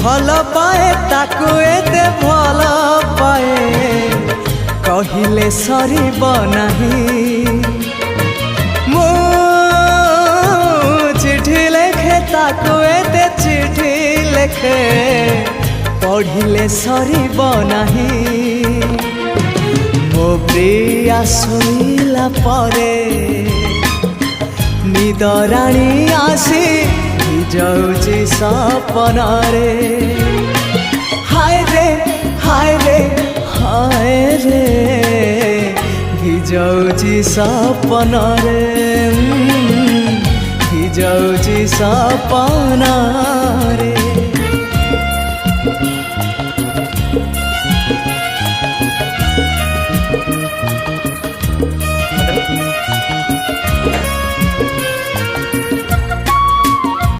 भल पाए ताकू एते भल पाए कहिले सरीब नाही मु चिठी लेखे ताकू एते चिठी लेखे पढ़िले सरीब नाही मो प्रिया शोइला परे निदराणी आसी जाऊची सपन रे हाय रे हाय रे हाय रे भिजाऊची सपन रे भिजाऊची सपन रे।